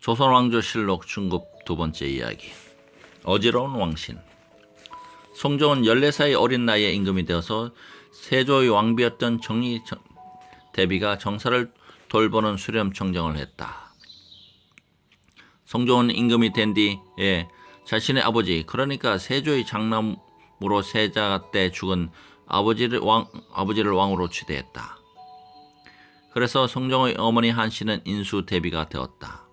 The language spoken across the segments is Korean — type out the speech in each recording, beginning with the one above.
조선왕조실록 중급 두 번째 이야기. 어지러운 왕신. 송정은 14살의 어린 나이에 임금이 되어서 세조의 왕비였던 정의대비가 정사를 돌보는 수렴청정을 했다. 송정은 임금이 된 뒤에 자신의 아버지, 그러니까 세조의 장남으로 세자 때 죽은 아버지를 왕으로 취대했다. 그래서 송정의 어머니 한씨는 인수대비가 되었다.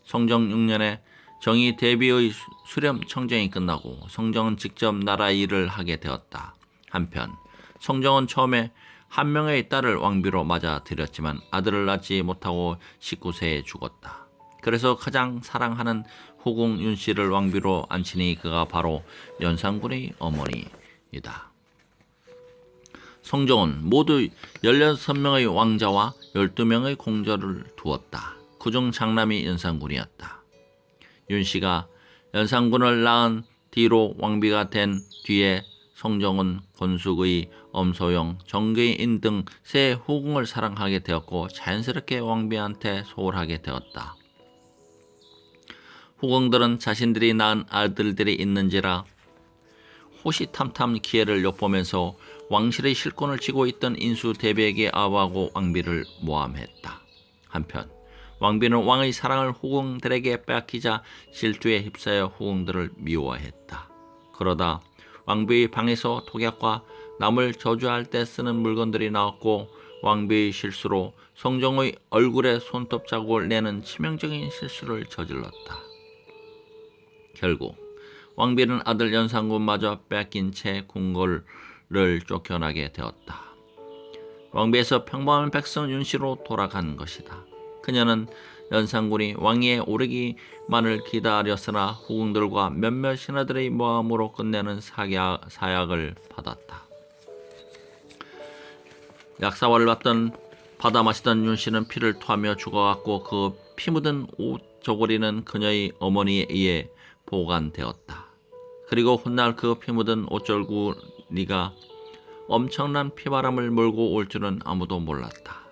성종 6년에 정의대비의 수렴청정이 끝나고 성종은 직접 나라 일을 하게 되었다. 한편 성종은 처음에 한 명의 딸을 왕비로 맞아들였지만 아들을 낳지 못하고 19세에 죽었다. 그래서 가장 사랑하는 후궁 윤씨를 왕비로 앉히니 그가 바로 연산군의 어머니이다. 성종은 모두 16명의 왕자와 12명의 공저를 두었다. 그중 장남이 연산군이었다. 윤씨가 연산군을 낳은 뒤로 왕비가 된 뒤에 성종은 권숙의, 엄소영, 정계인 등 세 후궁을 사랑하게 되었고 자연스럽게 왕비한테 소홀하게 되었다. 후궁들은 자신들이 낳은 아들들이 있는지라 호시탐탐 기회를 엿보면서 왕실의 실권을 쥐고 있던 인수대비에게 아부하고 왕비를 모함했다. 한편 왕비는 왕의 사랑을 후궁들에게 빼앗기자 질투에 휩싸여 후궁들을 미워했다. 그러다 왕비의 방에서 독약과 남을 저주할 때 쓰는 물건들이 나왔고 왕비의 실수로 성종의 얼굴에 손톱 자국을 내는 치명적인 실수를 저질렀다. 결국 왕비는 아들 연산군마저 뺏긴 채 궁궐을 쫓겨나게 되었다. 왕비에서 평범한 백성 윤씨로 돌아간 것이다. 그녀는 연산군이 왕위에 오르기만을 기다렸으나 후궁들과 몇몇 신하들의 모함으로 끝내는 사약을 받았다. 약사와를 받아 마시던 윤씨는 피를 토하며 죽어갔고 그 피 묻은 옷 저고리는 그녀의 어머니에 의해 보관되었다. 그리고 훗날 그 피 묻은 옷저고리가 엄청난 피바람을 몰고 올 줄은 아무도 몰랐다.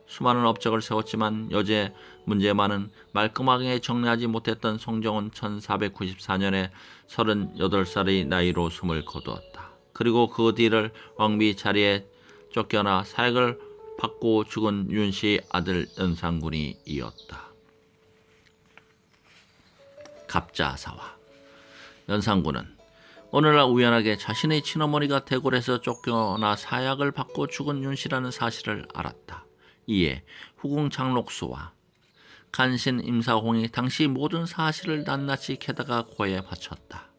수많은 업적을 세웠지만 여제 문제만은 말끔하게 정리하지 못했던 성종은 1494년에 38살의 나이로 숨을 거두었다. 그리고 그 뒤를 왕비 자리에 쫓겨나 사약을 받고 죽은 윤씨의 아들 연산군이 이었다. 갑자사화. 연산군은 어느날 우연하게 자신의 친어머니가 대궐에서 쫓겨나 사약을 받고 죽은 윤씨라는 사실을 알았다. 이에 후궁 장록수와 간신 임사홍이 당시 모든 사실을 낱낱이 게다가 고에 바쳤다.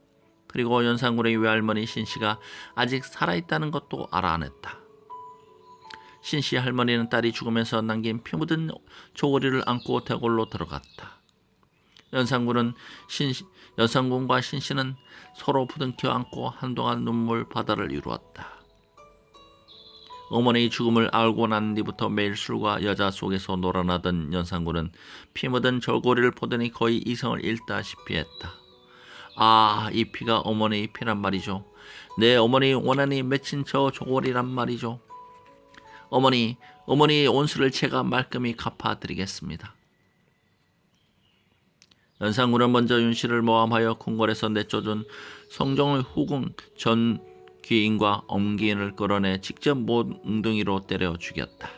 그리고 연산군의 외할머니 신씨가 아직 살아있다는 것도 알아냈다. 신씨 할머니는 딸이 죽으면서 남긴 피 묻은 조거리를 안고 대궐로 들어갔다. 연산군과 신씨는 서로 부둥켜 안고 한동안 눈물 바다를 이루었다. 어머니의 죽음을 알고 난 뒤부터 매일 술과 여자 속에서 놀아나던 연산군은 피 묻은 절고리를 보더니 거의 이성을 잃다시피 했다. 아, 이 피가 어머니의 피란 말이죠. 내 어머니 원한이 맺힌 저 조고리란 말이죠. 어머니의 온수를 제가 말끔히 갚아드리겠습니다. 연산군은 먼저 윤씨를 모함하여 궁궐에서 내쫓은 성종의 후궁 전귀인과 엄기인을 끌어내 직접 몽둥이로 때려 죽였다.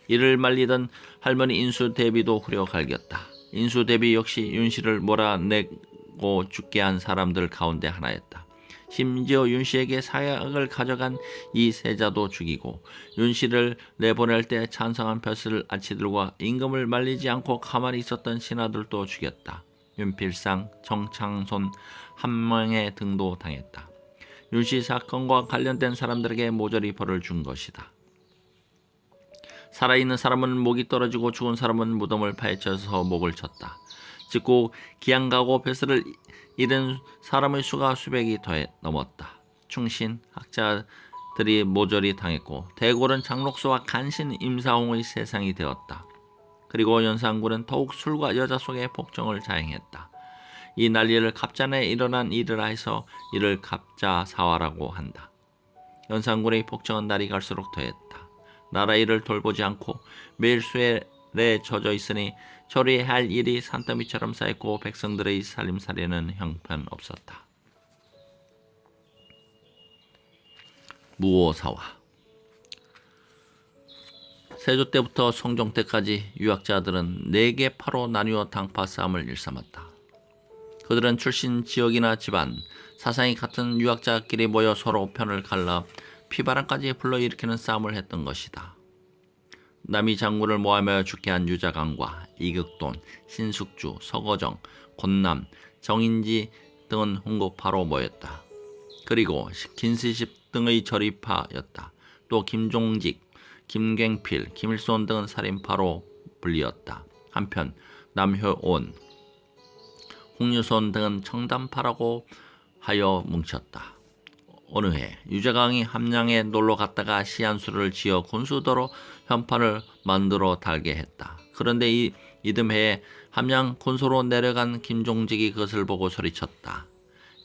이를 말리던 할머니 인수대비도 후려갈겼다. 인수대비 역시 윤씨를 몰아내고 죽게 한 사람들 가운데 하나였다. 심지어 윤씨에게 사약을 가져간 이 세자도 죽이고 윤씨를 내보낼 때 찬성한 벼슬 아치들과 임금을 말리지 않고 가만히 있었던 신하들도 죽였다. 윤필상, 정창손, 한명의 등도 당했다. 윤씨 사건과 관련된 사람들에게 모조리 벌을 준 것이다. 살아있는 사람은 목이 떨어지고 죽은 사람은 무덤을 파헤쳐서 목을 쳤다. 짓고 기양가고 벼슬을 잃은 사람의 수가 수백이 넘었다. 충신, 학자들이 모조리 당했고 대궐은 장록수와 간신, 임사홍의 세상이 되었다. 그리고 연산군은 더욱 술과 여자 속에 복종을 자행했다. 이 난리를 갑자에 일어난 일이라 해서 이를 갑자사화라고 한다. 연산군의 복종은 날이 갈수록 더했다. 나라 일을 돌보지 않고 매일 술에 젖어 있으니 처리해야 할 일이 산더미처럼 쌓였고 백성들의 살림살이는 형편없었다. 무오사와 세조 때부터 성종 때까지 유학자들은 4개 파로 나뉘어 당파 싸움을 일삼았다. 그들은 출신 지역이나 집안, 사상이 같은 유학자끼리 모여 서로 편을 갈라 피바람까지 불러일으키는 싸움을 했던 것이다. 남이 장군을 모하며 죽게 한 유자강과 이극돈, 신숙주, 서거정, 권남, 정인지 등은 홍고파로 모였다. 그리고 긴시십 등의 절이파였다. 또 김종직, 김갱필, 김일손 등은 살인파로 불리었다. 한편 남효온, 홍유손 등은 청담파라고 하여 뭉쳤다. 어느 해 유자강이 함양에 놀러 갔다가 시한수를 지어 군수도로 현판을 만들어 달게 했다. 그런데 이듬해에 함양 군소로 내려간 김종직이 그것을 보고 소리쳤다.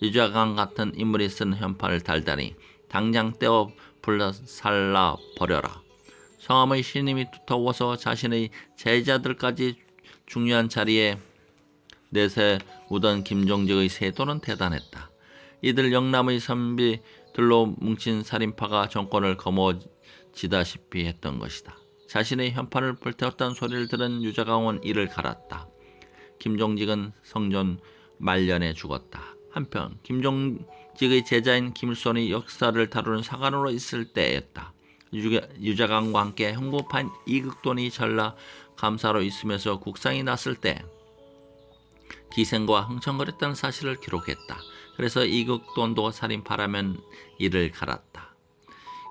유자강 같은 인물이 쓴 현판을 달다니 당장 떼어 불살라 버려라. 성함의 신임이 두터워서 자신의 제자들까지 중요한 자리에 내세우던 김종직의 세도는 대단했다. 이들 영남의 선비들로 뭉친 살인파가 정권을 거머쥐다시피 했던 것이다. 자신의 현판을 불태웠다는 소리를 들은 유자강은 이를 갈았다. 김종직은 성전 말년에 죽었다. 한편 김종직의 제자인 김일손이 역사를 다루는 사관으로 있을 때였다. 유자강과 함께 홍보파인 이극돈이 전라 감사로 있으면서 국상이 났을 때 기생과 흥청거렸다는 사실을 기록했다. 그래서 이극돈도 살인파라면 이를 갈았다.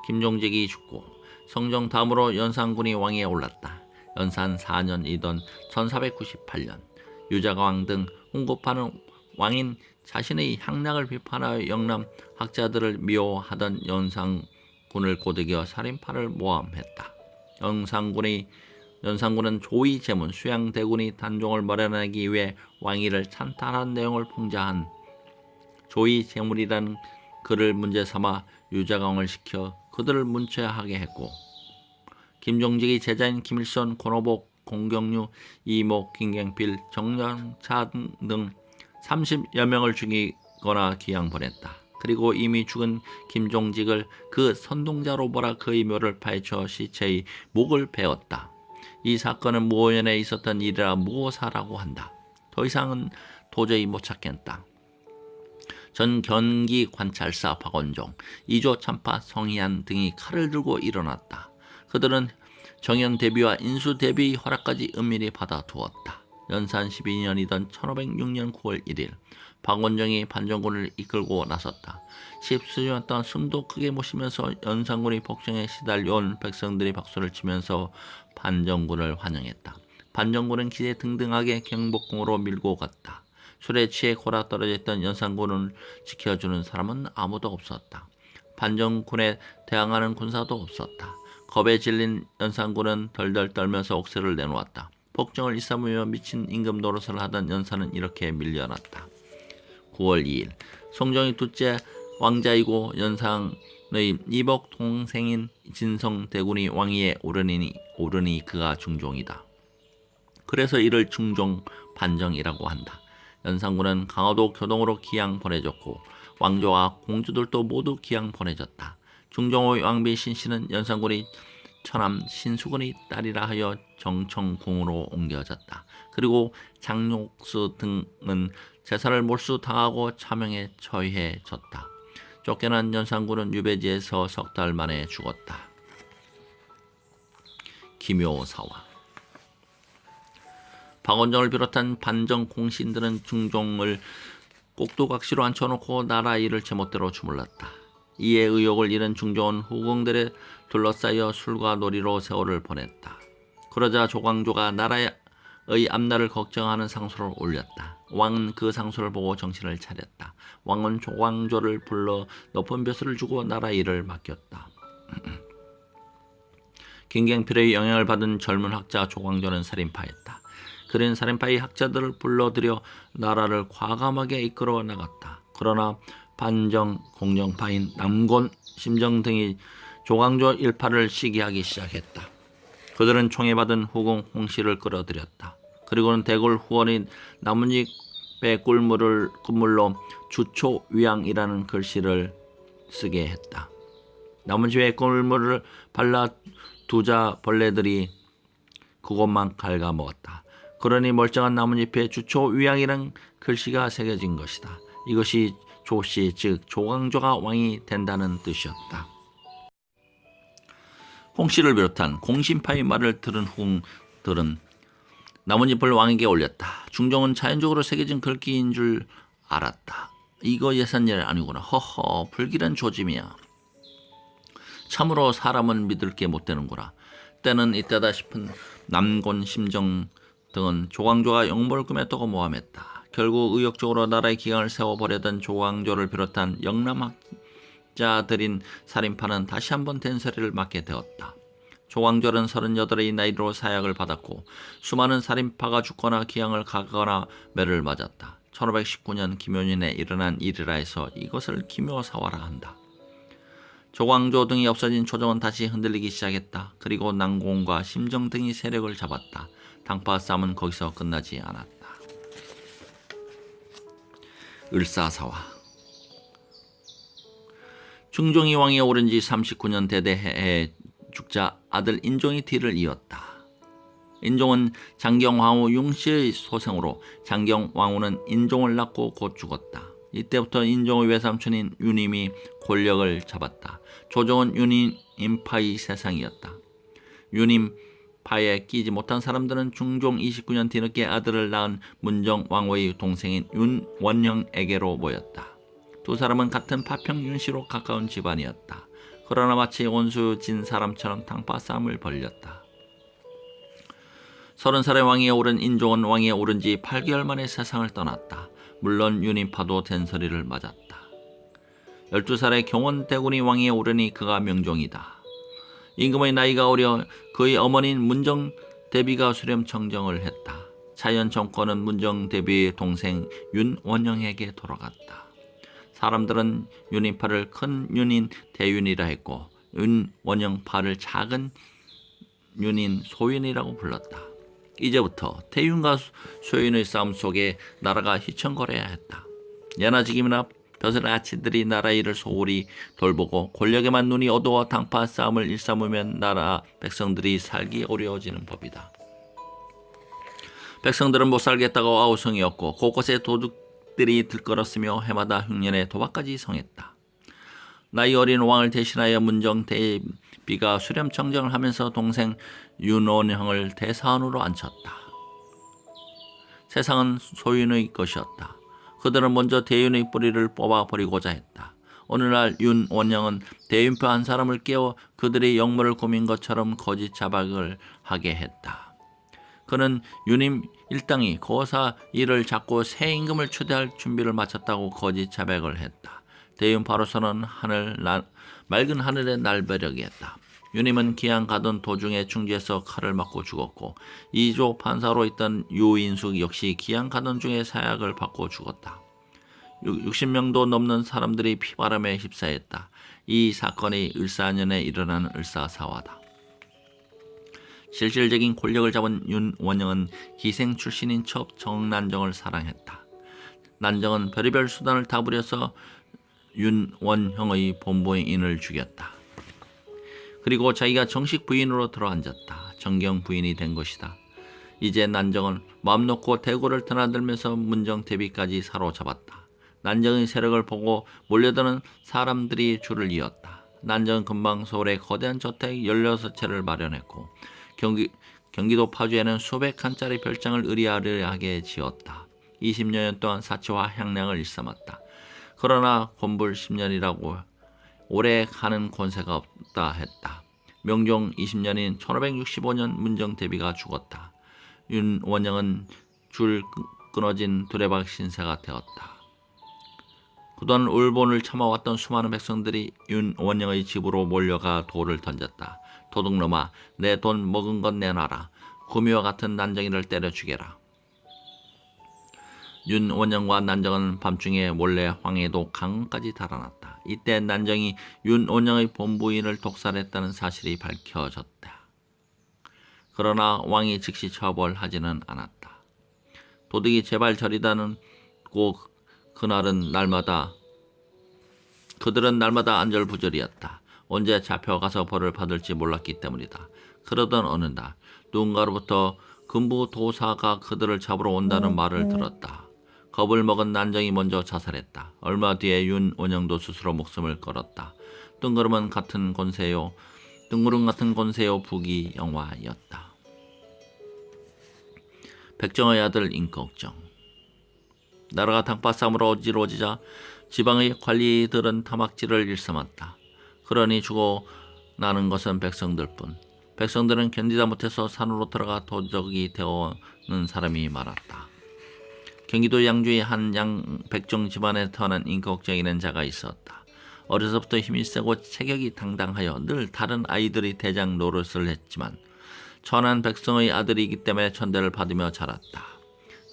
김종직이 죽고 성종 다음으로 연산군이 왕위에 올랐다. 연산 4년이던 1498년 유자강 등 홍고파는 왕인 자신의 향락을 비판하여 영남 학자들을 미워하던 연산군을 고드겨 살인파를 모함했다. 연산군은 조의 제문 수양대군이 단종을 마련하기 위해 왕위를 찬탈한 내용을 풍자한 조의 제문이라는 글을 문제 삼아 유자강을 시켜 그들을 문체하게 했고, 김종직의 제자인 김일손, 권오복, 공경류, 이목, 김갱필, 정년차 등 30여 명을 죽이거나 기양 보냈다. 그리고 이미 죽은 김종직을 그 선동자로 보라 그의 묘를 파헤쳐 시체의 목을 베었다. 이 사건은 무오년에 있었던 일이라 무오사라고 한다. 더 이상은 도저히 못 찾겠다. 전 경기 관찰사 박원종, 이조 참파 성희안 등이 칼을 들고 일어났다. 그들은 정연 대비와 인수 대비의 허락까지 은밀히 받아두었다. 연산 12년이던 1506년 9월 1일 박원종이 반정군을 이끌고 나섰다. 십수년 동안 숨도 크게 못 쉬면서 연산군이 폭정에 시달려온 백성들이 박수를 치면서 반정군을 환영했다. 반정군은 기세 등등하게 경복궁으로 밀고 갔다. 술에 취해 골아 떨어져 있던 연산군을 지켜주는 사람은 아무도 없었다. 반정군에 대항하는 군사도 없었다. 겁에 질린 연산군은 덜덜 떨면서 옥새를 내놓았다. 폭정을 일삼으며 미친 임금 노릇을 하던 연산은 이렇게 밀려났다. 9월 2일 성종의 둘째 왕자이고 연산의 이복 동생인 진성대군이 왕위에 오르니 그가 중종이다. 그래서 이를 중종 반정이라고 한다. 연산군은 강화도 교동으로 기양 보내졌고 왕조와 공주들도 모두 기양 보내졌다. 중종의 왕비 신씨는 연산군이 처남 신수군의 딸이라 하여 정청궁으로 옮겨졌다. 그리고 장욕수 등은 제사를 몰수당하고 차명에 처해졌다. 쫓겨난 연산군은 유배지에서 석 달 만에 죽었다. 기묘사화 박원종을 비롯한 반정 공신들은 중종을 꼭두각시로 앉혀놓고 나라 일을 제멋대로 주물렀다. 이에 의욕을 잃은 중종은 후궁들에 둘러싸여 술과 놀이로 세월을 보냈다. 그러자 조광조가 나라의 앞날을 걱정하는 상소를 올렸다. 왕은 그 상소를 보고 정신을 차렸다. 왕은 조광조를 불러 높은 벼슬을 주고 나라 일을 맡겼다. 김갱필의 영향을 받은 젊은 학자 조광조는 살인파였다. 그는 살인파의 학자들을 불러들여 나라를 과감하게 이끌어 나갔다. 그러나 반정 공정파인 남곤, 심정 등이 조광조 일파를 시기하기 시작했다. 그들은 총에 받은 후궁 홍씨를 끌어들였다. 그리고는 대궐 후원인 나뭇잎의 꿀물로 주초위양이라는 글씨를 쓰게 했다. 나뭇잎의 꿀물을 발라 두자 벌레들이 그곳만 갉아먹었다. 그러니 멀쩡한 나뭇잎에 주초위양이라는 글씨가 새겨진 것이다. 이것이 조씨 즉 조광조가 왕이 된다는 뜻이었다. 홍씨를 비롯한 공신파의 말을 들은 후궁들은 나뭇잎을 왕에게 올렸다. 중종은 자연적으로 새겨진 글귀인 줄 알았다. 이거 예산일 아니구나. 허허, 불길한 조짐이야. 참으로 사람은 믿을 게 못 되는구나. 때는 이때다 싶은 남곤, 심정 등은 조광조가 영모를 꾸몄다고 모함했다. 결국 의욕적으로 나라의 기강을 세워보려던 조광조를 비롯한 영남학자들인 살인파는 다시 한번 된소리를 맞게 되었다. 조광조는 38의 나이로 사약을 받았고 수많은 살인파가 죽거나 기양을 가거나 매를 맞았다. 1519년 김효년에 일어난 일이라 해서 이것을 기묘사화라 한다. 조광조 등이 없어진 조정은 다시 흔들리기 시작했다. 그리고 난공과 심정 등이 세력을 잡았다. 당파 싸움은 거기서 끝나지 않았다. 을사사화. 중종이 왕에 오른 지 39년 대대해에 죽자 아들 인종이 뒤를 이었다. 인종은 장경왕후 융씨의 소생으로 장경왕후는 인종을 낳고 곧 죽었다. 이때부터 인종의 외삼촌인 윤임이 권력을 잡았다. 조정은 윤임파의 세상이었다. 윤임파에 끼지 못한 사람들은 중종 29년 뒤늦게 아들을 낳은 문정왕후의 동생인 윤원형에게로 모였다. 두 사람은 같은 파평 윤씨로 가까운 집안이었다. 그러나 마치 원수진 사람처럼 당파 싸움을 벌였다. 30살의 왕위에 오른 인종은 왕위에 오른 지 8개월 만에 세상을 떠났다. 물론 윤임파도 된소리를 맞았다. 12살의 경원대군이 왕위에 오르니 그가 명종이다. 임금의 나이가 어려 그의 어머니인 문정대비가 수렴청정을 했다. 자연 정권은 문정대비의 동생 윤원영에게 돌아갔다. 사람들은 윤임파를 큰 윤인 대윤이라 했고 윤원영파를 작은 윤인 소윤이라고 불렀다. 이제부터 대윤과 소윤의 싸움 속에 나라가 휘청거려야 했다. 예나 지금이나 벼슬 아치들이 나라 일을 소홀히 돌보고 권력에만 눈이 어두워 당파 싸움을 일삼으면 나라 백성들이 살기 어려워지는 법이다. 백성들은 못 살겠다고 아우성이었고 곳곳에 도둑들이 들끓었으며 해마다 흉년에 도박까지 성했다. 나이 어린 왕을 대신하여 문정대비가 수렴청정을 하면서 동생 윤원형을 대사원으로 앉혔다. 세상은 소윤의 것이었다. 그들은 먼저 대윤의 뿌리를 뽑아버리고자 했다. 어느 날 윤원형은 대윤파 한 사람을 깨워 그들의 영모를 꾸민 것처럼 거짓 자박을 하게 했다. 그는 윤임 일당이 거사 일을 잡고 새 임금을 추대할 준비를 마쳤다고 거짓 자백을 했다. 대윤파로서는 맑은 하늘의 날벼락이었다. 윤임은 기양 가던 도중에 충주에서 칼을 맞고 죽었고 이조 판사로 있던 유인숙 역시 기양 가던 중에 사약을 받고 죽었다. 60명도 넘는 사람들이 피바람에 휩싸였다. 이 사건이 을사년에 일어난 을사사화다. 실질적인 권력을 잡은 윤원영은 기생 출신인 첩 정난정을 사랑했다. 난정은 별의별 수단을 다 부려서 윤원형의 본부인을 죽였다. 그리고 자기가 정식 부인으로 들어앉았다. 정경 부인이 된 것이다. 이제 난정은 마음 놓고 대궐을 드나들면서 문정대비까지 사로잡았다. 난정의 세력을 보고 몰려드는 사람들이 줄을 이었다. 난정은 금방 서울에 거대한 저택 16채를 마련했고 경기도 파주에는 수백 칸짜리 별장을 의리아리하게 지었다. 20여 년 동안 사치와 향량을 일삼았다. 그러나 권불 10년이라고 오래 가는 권세가 없다 했다. 명종 20년인 1565년 문정대비가 죽었다. 윤원영은 줄 끊어진 두레박 신세가 되었다. 그동안 울본을 참아왔던 수많은 백성들이 윤원영의 집으로 몰려가 돌을 던졌다. 도둑놈아, 내 돈 먹은 것 내놔라. 구미와 같은 난정이를 때려 죽여라. 윤원영과 난정은 밤중에 몰래 황해도 강원까지 달아났다. 이때 난정이 윤원영의 본부인을 독살했다는 사실이 밝혀졌다. 그러나 왕이 즉시 처벌하지는 않았다. 도둑이 제발 저리다는 고 그들은 날마다 안절부절이었다. 언제 잡혀가서 벌을 받을지 몰랐기 때문이다. 그러던 어느 날 누군가로부터 금부도사가 그들을 잡으러 온다는 말을 들었다. 겁을 먹은 난정이 먼저 자살했다. 얼마 뒤에 윤원영도 스스로 목숨을 걸었다. 뜬구름 같은 권세요 부귀영화였다. 백정의 아들 임꺽정. 나라가 당파싸움으로 어지러지자 지방의 관리들은 타막질을 일삼았다. 그러니 죽어나는 것은 백성들뿐. 백성들은 견디다 못해서 산으로 들어가 도적이 되어오는 사람이 많았다. 경기도 양주의 한 백정 집안에 태어난 임꺽정이라는 자가 있었다. 어려서부터 힘이 세고 체격이 당당하여 늘 다른 아이들이 대장 노릇을 했지만 천한 백성의 아들이기 때문에 천대를 받으며 자랐다.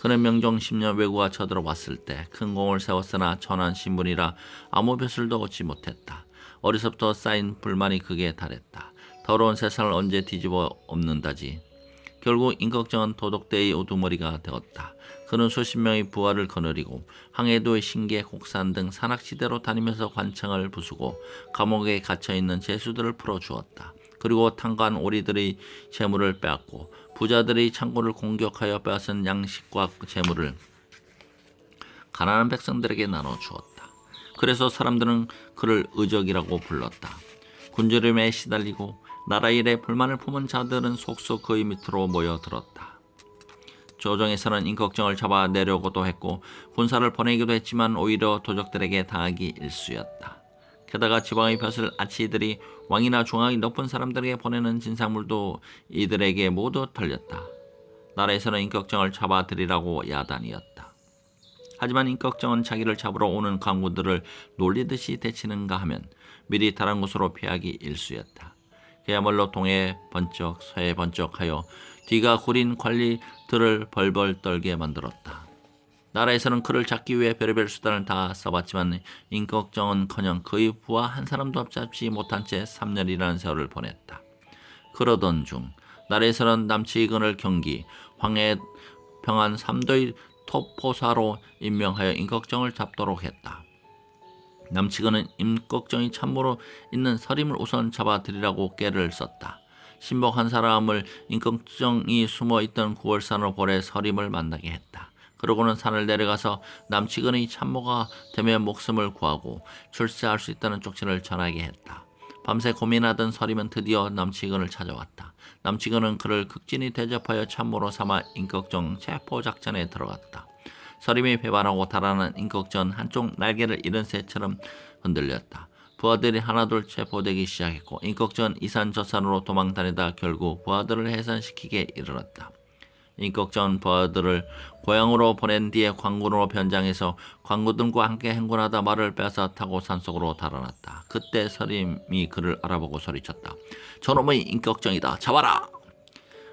그는 명종 10년 왜구가 쳐들어왔을 때 큰 공을 세웠으나 천한 신분이라 아무 벼슬도 얻지 못했다. 어려서부터 쌓인 불만이 극에 달했다. 더러운 세상을 언제 뒤집어 엎는다지. 결국 임꺽정은 도덕대의 우두머리가 되었다. 그는 수십 명의 부하를 거느리고 항해도의 신계, 곡산 등 산악지대로 다니면서 관청을 부수고 감옥에 갇혀있는 죄수들을 풀어주었다. 그리고 탄관 오리들의 재물을 빼앗고 부자들의 창고를 공격하여 빼앗은 양식과 재물을 가난한 백성들에게 나눠주었다. 그래서 사람들은 그를 의적이라고 불렀다. 군주림에 시달리고 나라 일에 불만을 품은 자들은 속속 그의 밑으로 모여들었다. 조정에서는 임꺽정을 잡아내려고도 했고 군사를 보내기도 했지만 오히려 도적들에게 당하기 일쑤였다. 게다가 지방의 벼슬 아치들이 왕이나 중앙이 높은 사람들에게 보내는 진상물도 이들에게 모두 털렸다. 나라에서는 임꺽정을 잡아들이라고 야단이었다. 하지만 임꺽정은 자기를 잡으러 오는 강군들을 놀리듯이 대치는가 하면 미리 다른 곳으로 피하기 일쑤였다. 그야말로 동해 번쩍 서해 번쩍하여 뒤가 구린 관리들을 벌벌 떨게 만들었다. 나라에서는 그를 잡기 위해 별의별 수단을 다 써봤지만 임꺽정은커녕 그의 부하 한 사람도 잡지 못한 채 3년이라는 세월을 보냈다. 그러던 중 나라에서는 남치근을 경기, 황해, 평안 3도의 토포사로 임명하여 임꺽정을 잡도록 했다. 남치근은 임꺽정이 참모로 있는 서림을 우선 잡아들이라고 꾀를 썼다. 신복 한 사람을 임꺽정이 숨어있던 9월산으로 보내 서림을 만나게 했다. 그러고는 산을 내려가서 남치근의 참모가 되면 목숨을 구하고 출세할 수 있다는 쪽지를 전하게 했다. 밤새 고민하던 서림은 드디어 남치근을 찾아왔다. 남치근은 그를 극진히 대접하여 참모로 삼아 임꺽정 체포작전에 들어갔다. 서림이 배반하고 달아난 임꺽정은 한쪽 날개를 잃은 새처럼 흔들렸다. 부하들이 하나둘 체포되기 시작했고 임꺽정은 이산저산으로 도망다니다 결국 부하들을 해산시키게 이르렀다. 임꺽정은 부하들을 고향으로 보낸 뒤에 관군으로 변장해서 관군들과 함께 행군하다 말을 빼앗아 타고 산속으로 달아났다. 그때 서림이 그를 알아보고 소리쳤다. 저놈의 임꺽정이다. 잡아라!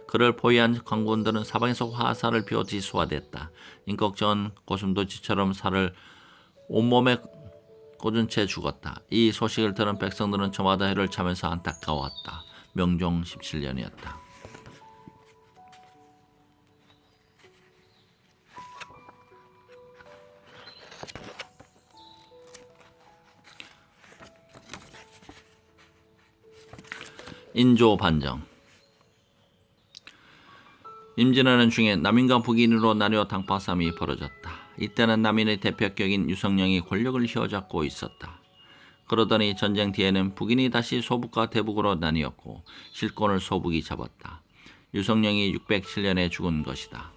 그를 포위한 관군들은 사방에서 화살을 비오듯이 쏘아댔다. 임꺽정은 고슴도치처럼 살을 온몸에 꽂은 채 죽었다. 이 소식을 들은 백성들은 저마다 해를 차면서 안타까웠다. 명종 17년이었다. 인조 반정. 임진왜란 중에 남인과 북인으로 나뉘어 당파싸움이 벌어졌다. 이때는 남인의 대표격인 유성령이 권력을 휘어잡고 있었다. 그러더니 전쟁 뒤에는 북인이 다시 소북과 대북으로 나뉘었고 실권을 소북이 잡았다. 유성령이 607년에 죽은 것이다.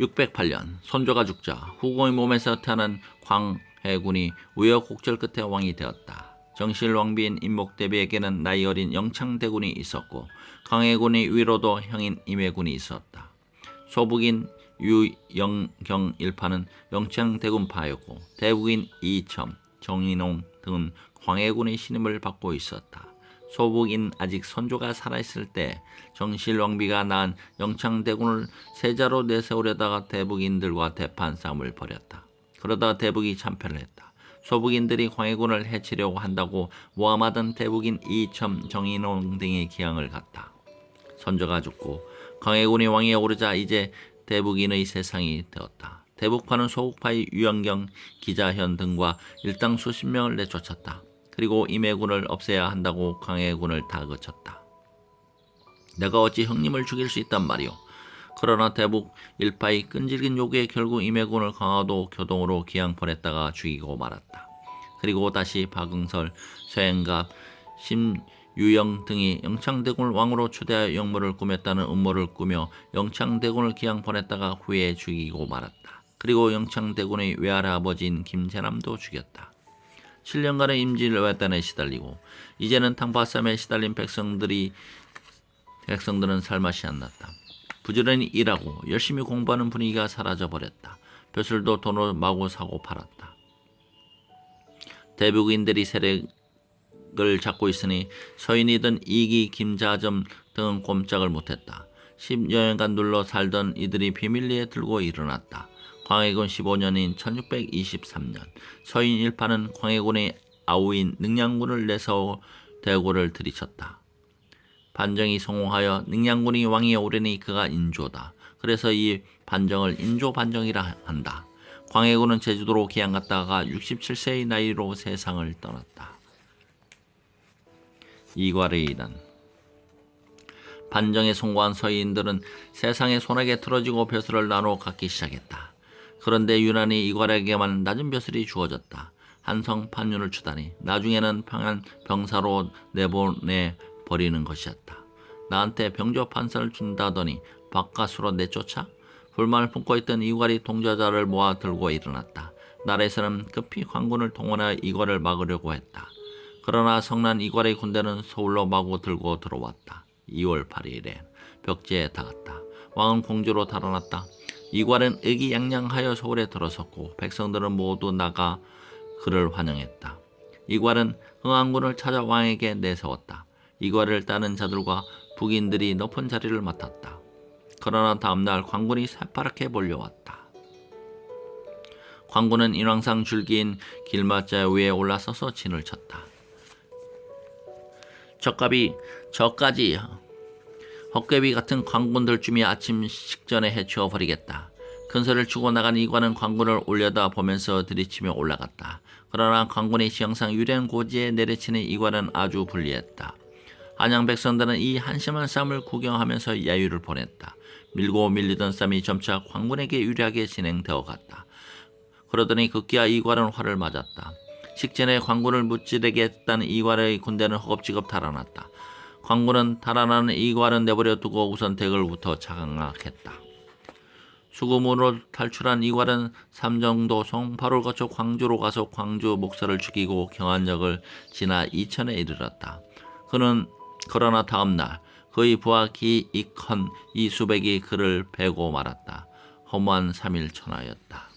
608년 손조가 죽자 후공의 몸에서 태어난 광해군이 우여곡절 끝에 왕이 되었다. 정실왕비인 임목대비에게는 나이 어린 영창대군이 있었고 광해군의 위로도 형인 임해군이 있었다. 소북인 유영경일파는 영창대군파였고 대북인 이첨, 정인홍 등은 광해군의 신임을 받고 있었다. 소북인 아직 선조가 살아있을 때 정실왕비가 낳은 영창대군을 세자로 내세우려다가 대북인들과 대판 싸움을 벌였다. 그러다 대북이 참패를 했다. 소북인들이 광해군을 해치려고 한다고 모함하던 대북인 이첨, 정인홍 등이 기항을 갔다. 선조가 죽고 광해군이 왕위에 오르자 이제 대북인의 세상이 되었다. 대북파는 소북파의 유영경, 기자현 등과 일당 수십 명을 내쫓았다. 그리고 임해군을 없애야 한다고 광해군을 다그쳤다. 내가 어찌 형님을 죽일 수 있단 말이오. 그러나 대북 일파의 끈질긴 요구에 결국 임해군을 강화도 교동으로 기양 보냈다가 죽이고 말았다. 그리고 다시 박응설, 쇠행갑, 심유영 등이 영창대군을 왕으로 초대하여 영모를 꾸몄다는 음모를 꾸며 영창대군을 기양 보냈다가 후에 죽이고 말았다. 그리고 영창대군의 외할아버지인 김재남도 죽였다. 7년간의 임진왜란에 시달리고 이제는 탕파쌈에 시달린 백성들은 살맛이 안 났다. 부지런히 일하고 열심히 공부하는 분위기가 사라져버렸다. 벼슬도 돈을 마구 사고 팔았다. 대북인들이 세력을 잡고 있으니 서인이든 이기, 김자점 등은 꼼짝을 못했다. 10여년간 눌러 살던 이들이 비밀리에 들고 일어났다. 광해군 15년인 1623년 서인 일파는 광해군의 아우인 능양군을 내세워 대고를 들이쳤다. 반정이 성공하여 능양군이 왕위에 오르니 그가 인조다. 그래서 이 반정을 인조반정이라 한다. 광해군은 제주도로 기양 갔다가 67세의 나이로 세상을 떠났다. 이괄의 일은 반정에 성공한 서인들은 세상의 손에게 틀어지고 벼슬을 나눠 갖기 시작했다. 그런데 유난히 이괄에게만 낮은 벼슬이 주어졌다. 한성 판윤을 주다니 나중에는 평안 병사로 내보내 버리는 것이었다. 나한테 병조 판사를 준다더니 바깥으로 내쫓아? 불만을 품고 있던 이괄이 동조자를 모아 들고 일어났다. 나라에서는 급히 관군을 동원하여 이괄을 막으려고 했다. 그러나 성난 이괄의 군대는 서울로 마구 들고 들어왔다. 2월 8일에 벽제에 닿았다. 왕은 공주로 달아났다. 이괄은 의기양양하여 서울에 들어섰고 백성들은 모두 나가 그를 환영했다. 이괄은 흥안군을 찾아 왕에게 내세웠다. 이괄을 따는 자들과 북인들이 높은 자리를 맡았다. 그러나 다음날 광군이 새파랗게 몰려왔다. 광군은 인왕상 줄기인 길마자 위에 올라서서 진을 쳤다. 저까지 헛개비 같은 광군 들쯤이 아침 식전에 해치워 버리겠다. 큰소리를 치고 나간 이관은 광군을 올려다 보면서 들이치며 올라갔다. 그러나 광군의 지형상 유리한 고지에 내려치는 이관은 아주 불리했다. 한양 백성들은 이 한심한 싸움을 구경하면서 야유를 보냈다. 밀고 밀리던 싸움이 점차 광군에게 유리하게 진행되어 갔다. 그러더니 급기야 이괄은 화를 맞았다. 식전에 광군을 무찌르겠다는 이괄의 군대는 허겁지겁 달아났다. 광군은 달아나는 이괄은 내버려 두고 우선 댁을부터 장악했다. 수금으로 탈출한 이괄은 삼정도 송파를 거쳐 광주로 가서 광주 목사를 죽이고 경안역을 지나 이천에 이르렀다. 그러나 다음날 그의 부하 기익헌 이수백이 그를 베고 말았다. 허무한 3일 천하였다.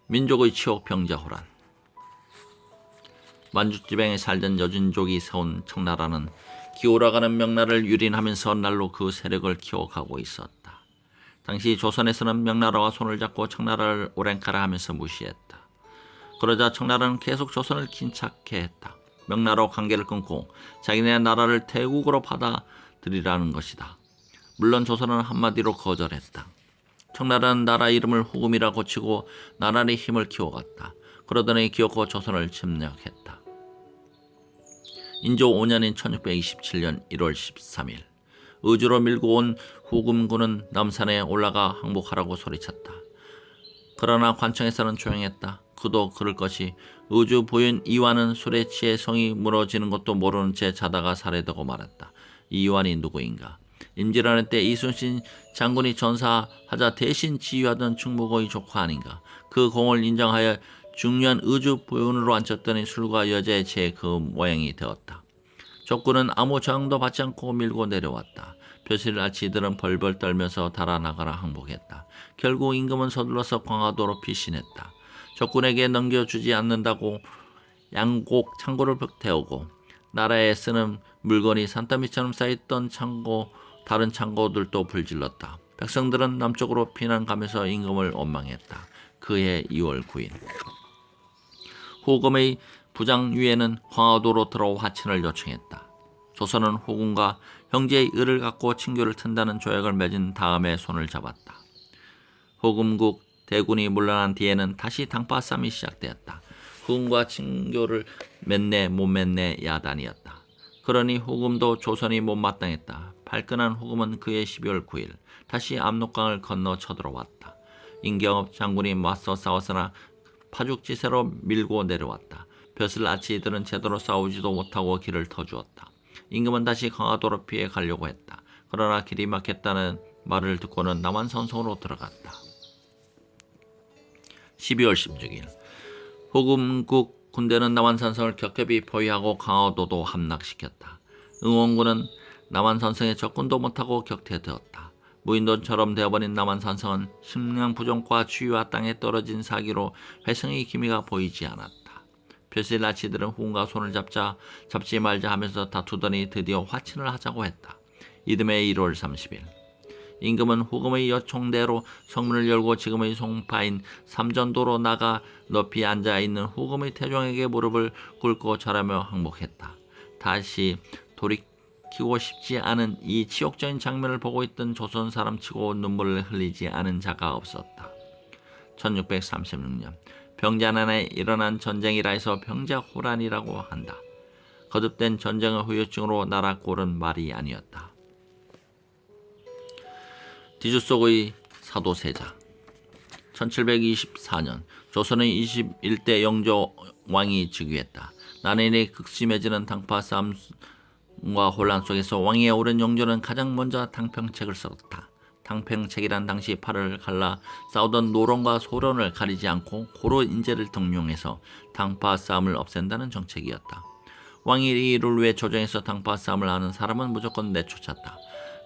민족의 치욕 병자호란. 만주지방에 살던 여진족이 세운 청나라는 기울어가는 명나라를 유린하면서 날로 그 세력을 키워가고 있었다. 당시 조선에서는 명나라와 손을 잡고 청나라를 오랭카라 하면서 무시했다. 그러자 청나라는 계속 조선을 긴착해 했다. 명나라와 관계를 끊고 자기네 나라를 태국으로 받아들이라는 것이다. 물론 조선은 한마디로 거절했다. 청나라는 나라 이름을 후금이라 고치고 나라의 힘을 키워갔다. 그러더니 기어코 조선을 침략했다. 인조 5년인 1627년 1월 13일 의주로 밀고 온 후금군은 남산에 올라가 항복하라고 소리쳤다. 그러나 관청에서는 조용했다. 그도 그럴 것이 의주 부인 이완은 술에 취해 성이 무너지는 것도 모르는 채 자다가 살해되고 말았다. 이완이 누구인가? 임진왜란 때 이순신 장군이 전사하자 대신 지휘하던 충무공의 조카 아닌가? 그 공을 인정하여 중요한 의주 부인으로 앉혔더니 술과 여자의 채 그 모양이 되었다. 적군은 아무 저항도 받지 않고 밀고 내려왔다. 벼슬 아치들은 벌벌 떨면서 달아나가라 항복했다. 결국 임금은 서둘러서 광화도로 피신했다. 적군에게 넘겨주지 않는다고 양곡 창고를 태우고 나라에 쓰는 물건이 산더미처럼 쌓였던 창고, 다른 창고들도 불질렀다. 백성들은 남쪽으로 피난 가면서 임금을 원망했다. 그해 2월 9일 호금의 부장위에는 광화도로 들어와 화친을 요청했다. 조선은 호금과 형제의 의를 갖고 친교를 튼다는 조약을 맺은 다음에 손을 잡았다. 호금국 대군이 물러난 뒤에는 다시 당파 싸움이 시작되었다. 호금과 친교를 맺네 못 맺네 야단이었다. 그러니 호금도 조선이 못마땅했다. 발끈한 호금은 그해 12월 9일 다시 압록강을 건너 쳐들어왔다. 임경업 장군이 맞서 싸웠으나 파죽지세로 밀고 내려왔다. 벼슬 아치들은 제대로 싸우지도 못하고 길을 터주었다. 임금은 다시 강화도로 피해 가려고 했다. 그러나 길이 막혔다는 말을 듣고는 남한산성으로 들어갔다. 12월 16일 호금국 군대는 남한산성을 격협이 포위하고 강화도도 함락시켰다. 응원군은 남한산성에 접근도 못하고 격퇴되었다. 무인도처럼 되어버린 남한산성은 식량 부족과 추위와 땅에 떨어진 사기로 회성의 기미가 보이지 않았다. 벼슬아치들은 호금과 손을 잡지 말자 하면서 다투더니 드디어 화친을 하자고 했다. 이듬해 1월 30일 임금은 호금의 요청대로 성문을 열고 지금의 송파인 삼전도로 나가 높이 앉아있는 호금의 태종에게 무릎을 꿇고 절하며 항복했다. 다시 돌이키고 싶지 않은 이 치욕적인 장면을 보고 있던 조선 사람치고 눈물을 흘리지 않은 자가 없었다. 1636년 병자난에 일어난 전쟁이라 해서 병자호란이라고 한다. 거듭된 전쟁의 후유증으로 나라 꼴은 말이 아니었다. 뒤주 속의 사도세자 1724년 조선의 21대 영조 왕이 즉위했다. 난인이 극심해지는 당파 싸움과 혼란 속에서 왕위에 오른 영조는 가장 먼저 당평책을 썼다. 당평책이란 당시 팔을 갈라 싸우던 노론과 소론을 가리지 않고 고로 인재를 등용해서 당파 싸움을 없앤다는 정책이었다. 왕이 이를 위해 조정에서 당파 싸움을 하는 사람은 무조건 내쫓았다.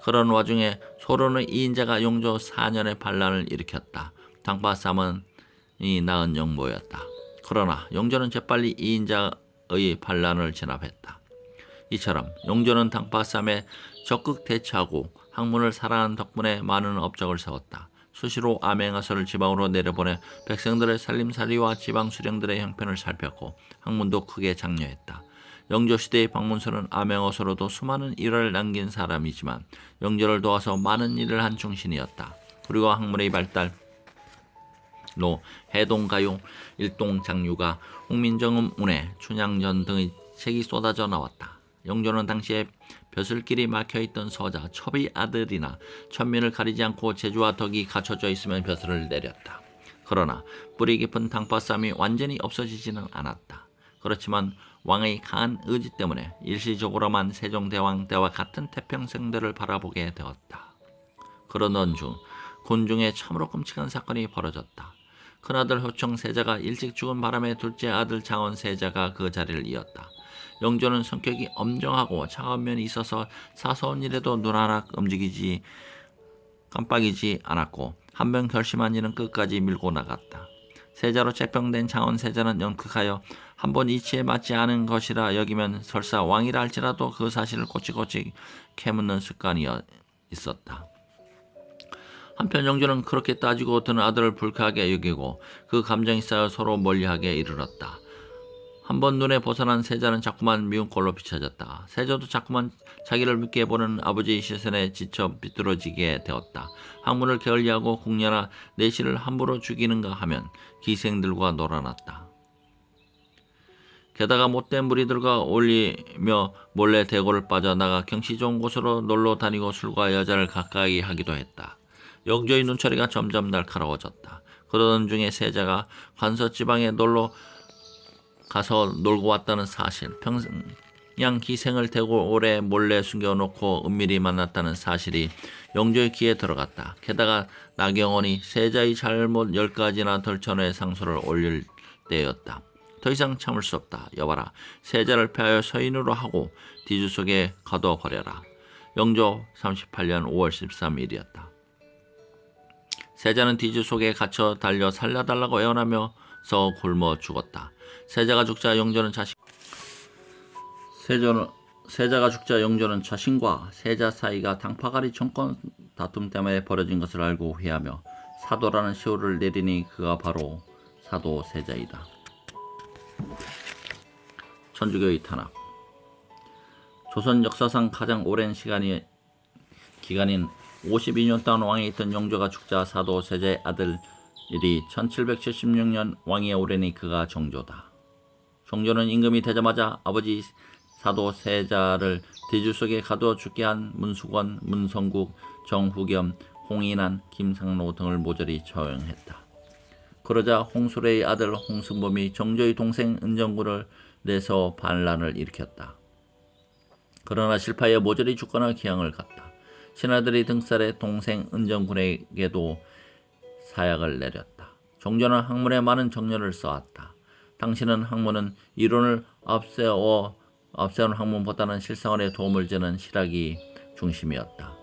그런 와중에 소론의 이인자가 영조 4년의 반란을 일으켰다. 당파 싸움은 낳은 영모였다. 그러나 영조는 재빨리 이인자의 반란을 진압했다. 이처럼 영조는 당파 싸움에 적극 대처하고 학문을 사랑하는 덕분에 많은 업적을 세웠다. 수시로 암행어설을 지방으로 내려보내 백성들의 살림살이와 지방 수령들의 형편을 살폈고 학문도 크게 장려했다. 영조시대의 박문서는 암행어서로도 수많은 일화를 남긴 사람이지만 영조를 도와서 많은 일을 한 충신이었다. 그리고 학문의 발달로 해동가요, 일동장류가, 홍민정음 운해, 춘향전 등의 책이 쏟아져 나왔다. 영조는 당시에 벼슬길이 막혀있던 서자, 첩의 아들이나 천민을 가리지 않고 재주와 덕이 갖춰져 있으면 벼슬을 내렸다. 그러나 뿌리 깊은 당파 싸움이 완전히 없어지지는 않았다. 그렇지만 왕의 강한 의지 때문에 일시적으로만 세종대왕 때와 같은 태평성대를 바라보게 되었다. 그러던 중 군중에 참으로 끔찍한 사건이 벌어졌다. 큰아들 효청 세자가 일찍 죽은 바람에 둘째 아들 장원 세자가 그 자리를 이었다. 영조는 성격이 엄정하고 차가운 면이 있어서 사소한 일에도 눈 하나 깜빡이지 않았고 한 번 결심한 일은 끝까지 밀고 나갔다. 세자로 제평된 장원 세자는 연극하여 한 번 이치에 맞지 않은 것이라 여기면 설사 왕이라 할지라도 그 사실을 꼬치꼬치 캐묻는 습관이 있었다. 한편 영조는 그렇게 따지고 드는 아들을 불쾌하게 여기고 그 감정이 쌓여 서로 멀리하게 이르렀다. 한번 눈에 벗어난 세자는 자꾸만 미운 꼴로 비춰졌다. 세자도 자꾸만 자기를 믿게 보는 아버지의 시선에 지쳐 비뚤어지게 되었다. 학문을 게을리하고 궁녀나 내시를 함부로 죽이는가 하면 기생들과 놀아났다. 게다가 못된 무리들과 어울리며 몰래 대궐을 빠져나가 경치 좋은 곳으로 놀러 다니고 술과 여자를 가까이 하기도 했다. 영조의 눈초리가 점점 날카로워졌다. 그러던 중에 세자가 관서지방에 놀러 가서 놀고 왔다는 사실, 평양 기생을 대궐에 몰래 숨겨놓고 은밀히 만났다는 사실이 영조의 귀에 들어갔다. 게다가 나경원이 세자의 잘못 10가지나 덜쳐내 상소를 올릴 때였다. 더 이상 참을 수 없다. 여봐라. 세자를 폐하여 서인으로 하고 뒤주 속에 가둬버려라. 영조 38년 5월 13일이었다. 세자는 뒤주 속에 갇혀 달려 살려달라고 애원하면서 굶어 죽었다. 세자가 죽자 영조는 세자가 죽자 영조는 자신과 세자 사이가 당파가리 정권 다툼 때문에 벌어진 것을 알고 회하며 사도라는 시호를 내리니 그가 바로 사도 세자이다. 천주교의 탄압. 조선 역사상 가장 오랜 기간인 52년 동안 왕에 있던 영조가 죽자 사도 세자의 아들이 1776년 왕위에 오르니 그가 정조다. 정조는 임금이 되자마자 아버지 사도 세자를 뒤줄 속에 가두어 죽게 한 문수권, 문성국, 정후겸, 홍인환, 김상로 등을 모조리 처형했다. 그러자 홍수래의 아들 홍승범이 정조의 동생 은정군을 내서 반란을 일으켰다. 그러나 실패하여 모조리 죽거나 기양을 갔다. 신하들이 등살에 동생 은정군에게도 사약을 내렸다. 정조는 학문에 많은 정열을 써왔다. 당시는 학문은 이론을 앞세운 학문보다는 실생활에 도움을 주는 실학이 중심이었다.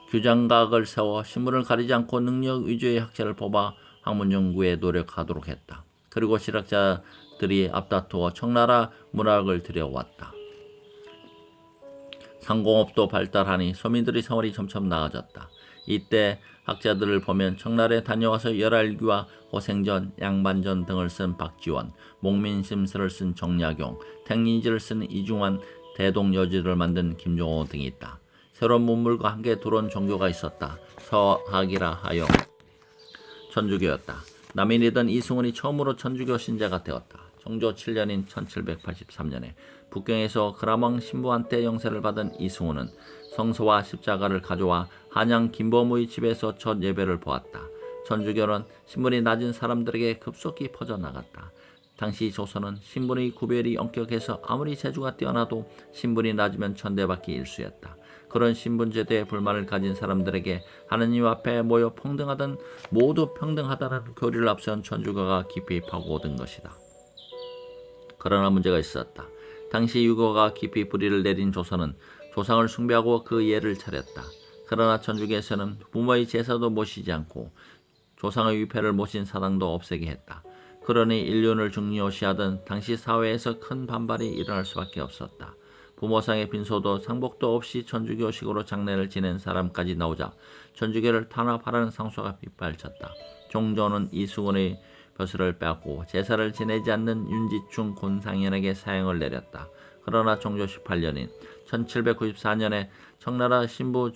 규장각을 세워 신문을 가리지 않고 능력 위주의 학자를 뽑아 학문 연구에 노력하도록 했다. 그리고 실학자들이 앞다투어 청나라 문학을 들여왔다. 상공업도 발달하니 서민들의 생활이 점점 나아졌다. 이때 학자들을 보면 청나라에 다녀와서 열알귀와 호생전, 양반전 등을 쓴 박지원, 목민심서를 쓴 정약용, 택린지를 쓴 이중환, 대동여지를 만든 김종호 등이 있다. 새로운 문물과 함께 들어온 종교가 있었다. 서학이라 하여 천주교였다. 남인이던 이승훈이 처음으로 천주교 신자가 되었다. 정조 7년인 1783년에 북경에서 그라망 신부한테 영세를 받은 이승훈은 성서와 십자가를 가져와 한양 김범우의 집에서 첫 예배를 보았다. 천주교는 신분이 낮은 사람들에게 급속히 퍼져나갔다. 당시 조선은 신분의 구별이 엄격해서 아무리 재주가 뛰어나도 신분이 낮으면 천대받기 일쑤였다. 그런 신분제도에 불만을 가진 사람들에게 하느님 앞에 모여 모두 평등하다는 교리를 앞세운 천주교가 깊이 파고든 것이다. 그러나 문제가 있었다. 당시 유교가 깊이 뿌리를 내린 조선은 조상을 숭배하고 그 예를 차렸다. 그러나 천주교에서는 부모의 제사도 모시지 않고 조상의 위패를 모신 사당도 없애게 했다. 그러니 인륜을 중요시하던 당시 사회에서 큰 반발이 일어날 수밖에 없었다. 부모상의 빈소도 상복도 없이 천주교식으로 장례를 지낸 사람까지 나오자 천주교를 탄압하라는 상소가 빗발쳤다. 종조는 이승훈의 벼슬을 빼앗고 제사를 지내지 않는 윤지충 곤상현에게 사형을 내렸다. 그러나 정조 18년인 1794년에 청나라 신부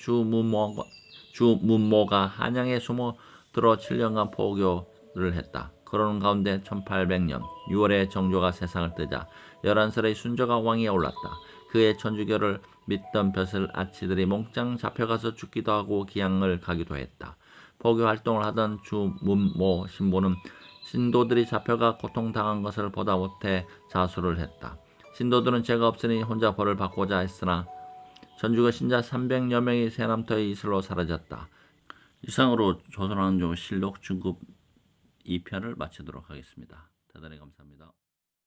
주문모가 한양에 숨어 들어 7년간 포교를 했다. 그러는 가운데 1800년 6월에 정조가 세상을 뜨자 11살의 순조가 왕위에 올랐다. 그의 천주교를 믿던 벼슬 아치들이 몽땅 잡혀가서 죽기도 하고 기양을 가기도 했다. 포교 활동을 하던 주문모 신부는 신도들이 잡혀가 고통당한 것을 보다 못해 자수를 했다. 신도들은 죄가 없으니 혼자 벌을 받고자 했으나 천주교 신자 300여 명이 새남터의 이슬로 사라졌다. 이상으로 조선왕조 실록 중급 2편을 마치도록 하겠습니다. 대단히 감사합니다.